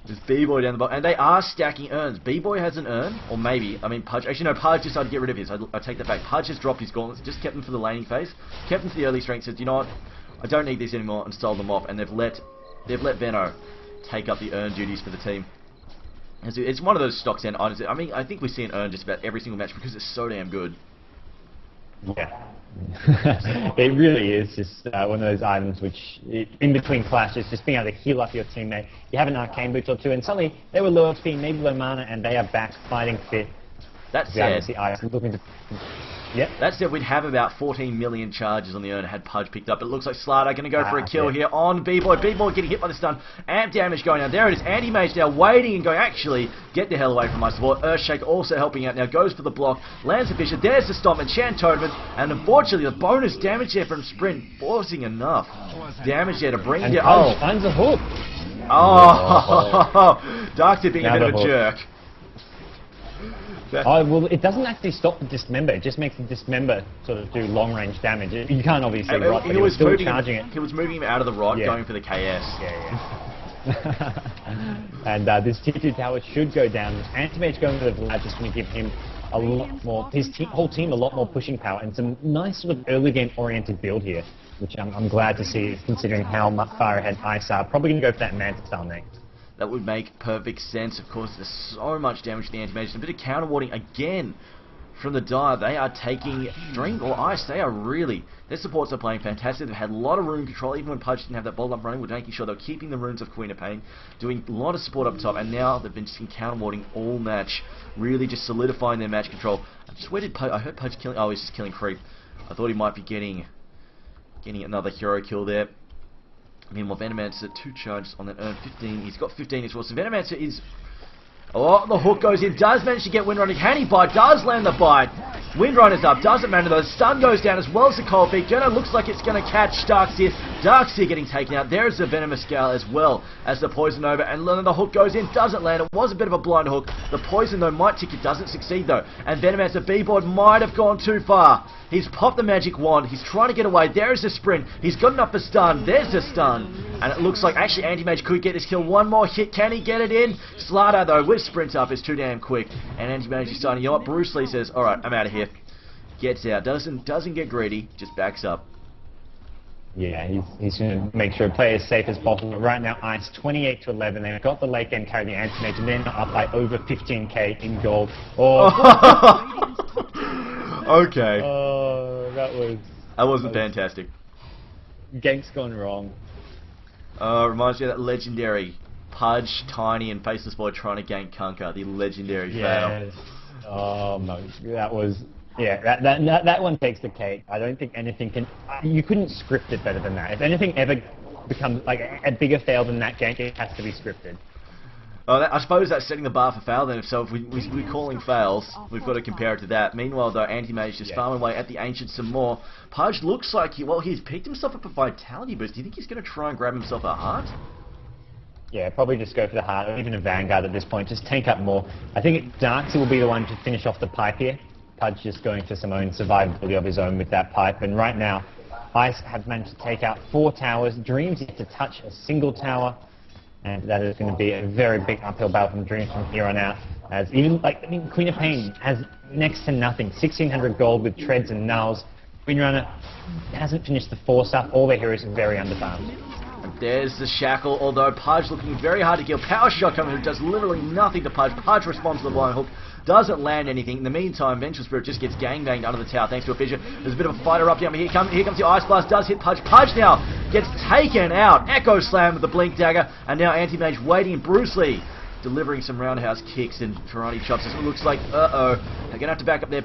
There's B-Boy down the bottom, and they are stacking urns. B-Boy has an urn, or maybe, I mean, Pudge. Actually, no, Pudge decided to get rid of his. I take that back. Pudge has dropped his gauntlets, just kept them for the laning phase, kept them for the early strength. Said, you know what, I don't need these anymore, and sold them off. And they've let Venno take up the urn duties for the team. It's one of those stocks, and honestly, I mean, I think we see an urn just about every single match because it's so damn good. Yeah. It really is just one of those items which, in between clashes, just being able to heal up your teammate. You have an arcane boot or two, and suddenly they were low XP, maybe low mana, and they are back fighting fit. That said, That said, we'd have about 14 million charges on the urn had Pudge picked up. It looks like Slider going to go for a kill here on B-Boy. B-Boy getting hit by the stun. Amp damage going down. There it is. Anti-Mage now waiting and going, actually, get the hell away from my support. Earthshake also helping out now. Goes for the block. Lands the Fisher. There's the stomp and Chantonement. And unfortunately, the bonus damage there from Sprint forcing enough damage there to bring it down. Oh, finds a hook. Oh, Darkseid being a bit of a jerk. Well, it doesn't actually stop the Dismember. It just makes the Dismember sort of do long-range damage. You can't obviously rot, but he was still charging it. He was moving him out of the rot, going for the KS. Yeah. And this Tier 2 tower should go down. Anti-Mage going to the Vlad is going to give him a lot more, his whole team a lot more pushing power, and some nice sort of early game-oriented build here, which I'm glad to see, considering how far ahead Ice are. Probably going to go for that Manta style next. That would make perfect sense. Of course, there's so much damage to the anti-mage. A bit of counter warding again from the Dire. They are taking Drink or Ice. They are really... Their supports are playing fantastic. They've had a lot of rune control. Even when Pudge didn't have that bolt up running, we're making sure they're keeping the runes of Queen of Pain, doing a lot of support up top, and now they've been just counter warding all match, really just solidifying their match control. Where did Pudge... I heard Pudge killing... Oh, he's just killing Creep. I thought he might be getting another hero kill there. Meanwhile, Venomancer 2 charges on that urn. 15. He's got 15 as well. So Venomancer is... Oh, the hook goes in. Does manage to get Windrunner. Can he bite? Does land the bite. Windrunner's up. Doesn't matter though. Stun goes down as well as the Cold Feet. Jono looks like it's going to catch Darkseid. Darkseid getting taken out. There's the Venomous Scale as well as the Poison over. And then the hook goes in. Doesn't land. It was a bit of a blind hook. The Poison though might tick it. Doesn't succeed though. And Venomancer B-Board might have gone too far. He's popped the magic wand. He's trying to get away. There's the sprint. He's got enough for stun. There's the stun. And it looks like actually Anti-Mage could get this kill. One more hit. Can he get it in? Slider though with sprint up is too damn quick. And Anti-Mage is starting. You know what? Bruce Lee says, alright, I'm out of here. Gets out. Doesn't get greedy. Just backs up. Yeah, he's going to make sure to play as safe as possible. Right now, Ice 28-11. They've got the late game carry the anti-mage, and then up by over 15k in gold. Oh, okay. Oh, That wasn't fantastic. Gank's gone wrong. Reminds me of that legendary Pudge, Tiny, and Faceless Boy trying to gank Kunkka, the legendary fail. Oh no, that was. Yeah, that one takes the cake. I don't think anything can. You couldn't script it better than that. If anything ever becomes like a bigger fail than that gank, it has to be scripted. I suppose that's setting the bar for fail then. So if we're calling fails, we've got to compare it to that. Meanwhile, though, Anti-Mage just farming away at the Ancient some more. Pudge looks like he's picked himself up a Vitality boost. Do you think he's going to try and grab himself a heart? Yeah, probably just go for the heart, or even a Vanguard at this point. Just tank up more. I think Darksy will be the one to finish off the pipe here. Pudge just going for some own survivability of his own with that pipe, and right now Ice have managed to take out 4 towers. Dreamz yet to touch a single tower, and that is going to be a very big uphill battle from Dreamz from here on out, as even Queen of Pain has next to nothing, 1600 gold with treads and nulls. Queen Runner hasn't finished the 4 stuff. All their heroes are very underfarmed. And there's the Shackle, although Pudge looking very hard to kill. Power Shot coming, who does literally nothing to Pudge. Pudge responds to the blind hook, doesn't land anything. In the meantime, Vengeful Spirit just gets gangbanged under the tower thanks to a fissure. There's a bit of a fight erupting. Here comes the Ice Blast, does hit Pudge. Pudge now gets taken out. Echo Slam with the Blink Dagger, and now Anti-Mage waiting. Bruce Lee delivering some roundhouse kicks and karate chops. It looks like, they're going to have to back up there.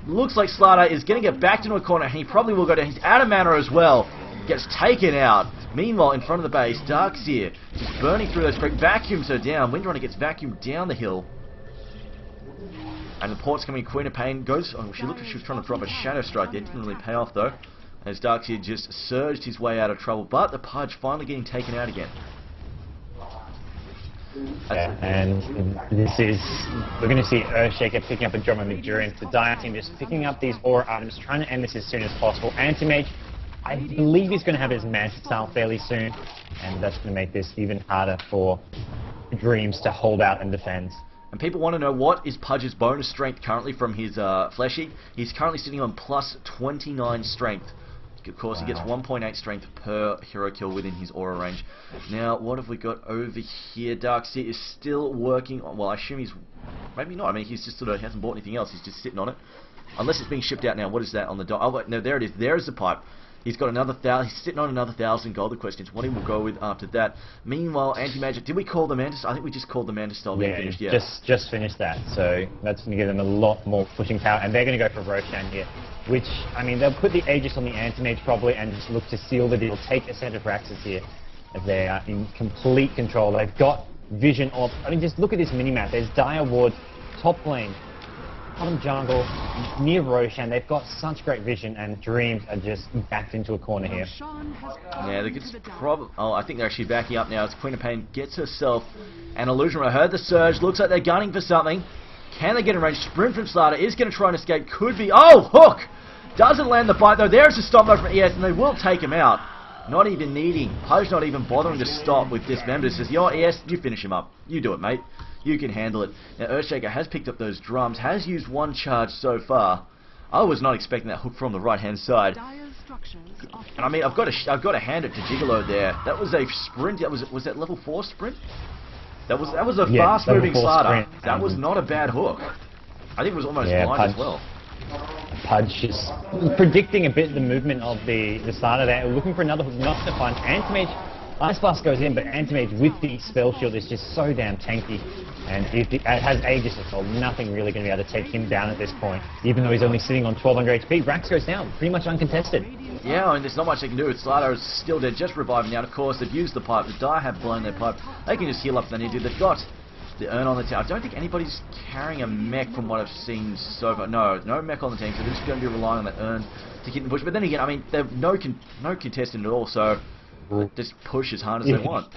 Looks like Slardar is going to get backed into a corner, and he probably will go to his out of mana as well. Gets taken out. Meanwhile, in front of the base, Darkseer just burning through those creep, vacuums her down. Windrunner gets vacuumed down the hill. And the port's coming. Queen of Pain goes. Oh, she looked like she was trying to drop a Shadow Strike there. Didn't really pay off though, as Darkseer just surged his way out of trouble. But the Pudge finally getting taken out again. Yeah, and we're going to see Earthshaker picking up a drum of endurance. The Dire team just picking up these aura items, trying to end this as soon as possible. Anti-Mage, I believe he's going to have his Manta style fairly soon, and that's going to make this even harder for Dreamz to hold out and defend. And people want to know, what is Pudge's bonus strength currently from his flesh eat? He's currently sitting on plus 29 strength. Of course, he gets 1.8 strength per hero kill within his aura range. Now, what have we got over here? Darkseer is still working on, well, I assume he's, maybe not. I mean, he's just sort of, he hasn't bought anything else. He's just sitting on it. Unless it's being shipped out now. What is that on the dot? Oh, wait, no, there it is. There is the pipe. He's got another 1,000. He's sitting on another 1,000 gold. The question is what he will go with after that. Meanwhile, Anti-Mage, did we call the Mantis? I think we just called the Mantis style being finished. Yeah, just finished that. So that's going to give them a lot more pushing power, and they're going to go for Roshan here. Which, I mean, they'll put the Aegis on the Anti-Mage probably and just look to seal the deal, take a set of Raxus here, as they are in complete control. They've got vision of, I mean, just look at this mini-map. There's Dire Ward, top lane, bottom jungle, near Roshan. They've got such great vision, and Dreamz are just backed into a corner here. Yeah, I think they're actually backing up now as Queen of Pain gets herself an illusion. I heard the surge. Looks like they're gunning for something. Can they get in range? Sprint from Slardar is going to try and escape. Could be. Oh, hook! Doesn't land the bite though. There's a stop though from ES, and they will take him out. Not even needing. Pudge not even bothering to stop with Dismember. Says, yo, ES, you finish him up. You do it, mate. You can handle it. Now, Earthshaker has picked up those drums. Has used 1 charge so far. I was not expecting that hook from the right-hand side. And I mean, I've got to hand it to Gigolo there. That was a sprint. Was that level 4 sprint? That was a fast-moving Slardar. That was not a bad hook. I think it was almost blind as well. Pudge just predicting a bit the movement of the Slardar there, looking for another hook, not to find. Anti-Mage, Ice Blast goes in, but Anti-Mage with the spell shield is just so damn tanky, and it has Aegis as well. Nothing really going to be able to take him down at this point, even though he's only sitting on 1200 HP. Rax goes down, pretty much uncontested. Yeah, and there's not much they can do. Slardar is still dead, just reviving now. Of course, they've used the pipe. The Dire have blown their pipe. They can just heal up if they need to. They've got the urn on the tower. I don't think anybody's carrying a mech from what I've seen so far. No mech on the team, so they're just going to be relying on that urn to get in the push. But then again, I mean, they've no contestant at all, so just push as hard as they want.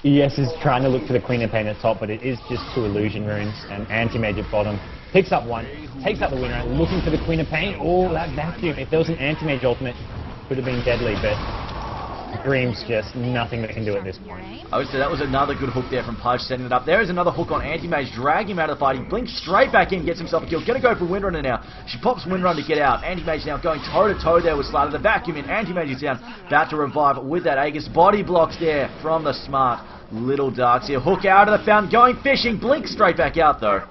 ES is trying to look for the Queen of Pain at top, but it is just 2 illusion runes, and Anti-Mage at bottom. Picks up 1, takes out the winner, looking for the Queen of Pain. Oh, that vacuum. If there was an Anti-Mage ultimate, it would have been deadly, but Dreamz just nothing they can do at this point. I would say that was another good hook there from Pudge setting it up. There is another hook on Anti-Mage, drag him out of the fight. He blinks straight back in, gets himself a kill. Gonna go for Windrunner now. She pops Windrunner to get out. Anti-Mage now going toe-to-toe there with Slider. The vacuum in, Anti-Mage is down. About to revive with that Aegis. Body blocks there from the smart little Darks here. Hook out of the fountain, going fishing. Blink straight back out though.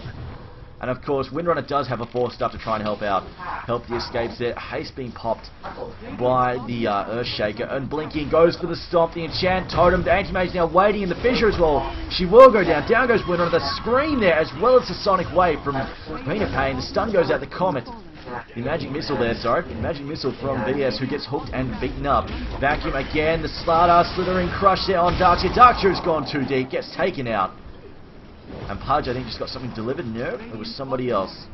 And of course, Windrunner does have a 4-stuff to try and help out. Help the escapes there. Haste being popped by the Earthshaker. And Blinking goes for the stomp. The enchant totem. The Anti-Mage now waiting in the fissure as well. She will go down. Down goes Windrunner. The screen there, as well as the sonic wave from Queen of Pain. The stun goes out the Comet. The magic missile there, sorry. The magic missile from VS, who gets hooked and beaten up. Vacuum again. The Slardar slithering crush there on Darkseer. Darkseer's gone too deep. Gets taken out. And Pudge, I think, just got something delivered. No, it was somebody else.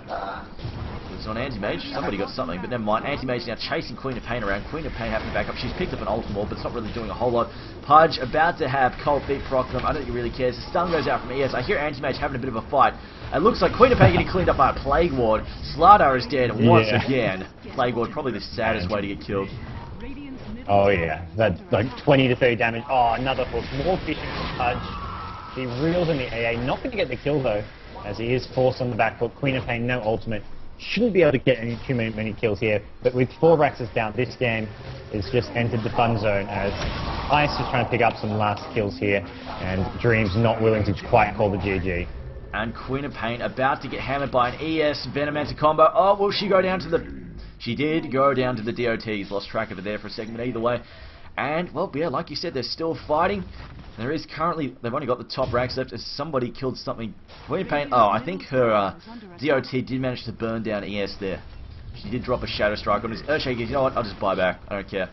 It was on Anti-Mage. Somebody got something, but never mind. Anti-Mage now chasing Queen of Pain around. Queen of Pain having to back up. She's picked up an Ultimate, but it's not really doing a whole lot. Pudge about to have Cold Feet proc them. I don't think he really cares. The stun goes out from ES. I hear Anti-Mage having a bit of a fight. It looks like Queen of Pain getting cleaned up by a Plague Ward. Slardar is dead once again. Plague Ward, probably the saddest way to get killed. Oh yeah, that's like 20 to 30 damage. Oh, another hook. More fishing from Pudge. He reels in the AA, not going to get the kill though, as he is forced on the back foot. Queen of Pain, no ultimate. Shouldn't be able to get too many kills here, but with 4 Raxes down, this game has just entered the fun zone as Ice is trying to pick up some last kills here, and Dreamz not willing to quite call the GG. And Queen of Pain about to get hammered by an ES Venomancer combo. Oh, will she go down to the... She did go down to the DOTs. Lost track of it there for a second, but either way. And, well, yeah, like you said, they're still fighting. There is currently, they've only got the top ranks left as somebody killed something. Queen of Pain, oh, I think her DOT did manage to burn down ES there. She did drop a Shadow Strike on his Earthshaker. You know what, I'll just buy back. I don't care.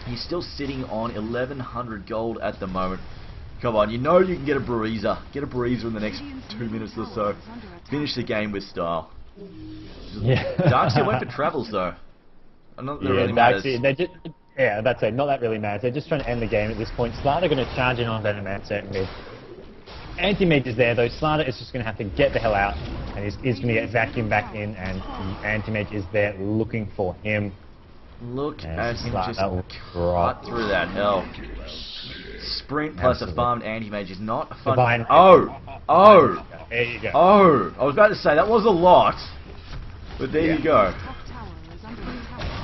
He's still sitting on 1,100 gold at the moment. Come on, you know you can get a breezer. Get a breezer in the next 2 minutes or so. Finish the game with style. Yeah. Darkseer went for travels though. Not that really Darkseer, yeah, that's it. Not that really matters. They're just trying to end the game at this point. Slardar going to charge in on Venomancer mid. Anti-Mage is there though. Slardar is just going to have to get the hell out, and he's going to get vacuumed back in, and Anti-Mage is there looking for him. Look at him just cut through that hell. Sprint plus a farmed Anti-Mage is not a fun... Oh! There you go. Oh! I was about to say, that was a lot. But there you go.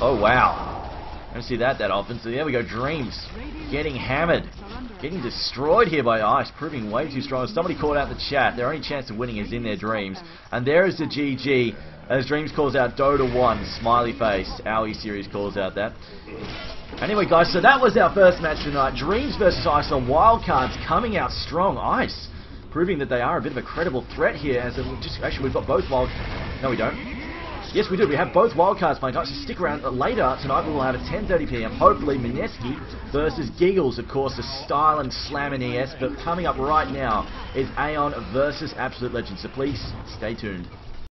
Oh, wow. I don't see that often. So there we go, Dreamz getting hammered. Getting destroyed here by Ice, proving way too strong. Somebody called out in the chat, their only chance of winning is in their Dreamz. And there is the GG, as Dreamz calls out Dota 1, smiley face. Owie series calls out that. Anyway guys, so that was our first match tonight. Dreamz versus Ice on wildcards, coming out strong. Ice proving that they are a bit of a credible threat here, as actually we've got both wild... No we don't. Yes, we do. We have both wildcards playing tonight, so stick around. Later tonight we will have at 10:30 PM, hopefully, Mineski versus Giggles, of course, the style and slam in ES. But coming up right now is Aeon versus Absolute Legend, so please stay tuned.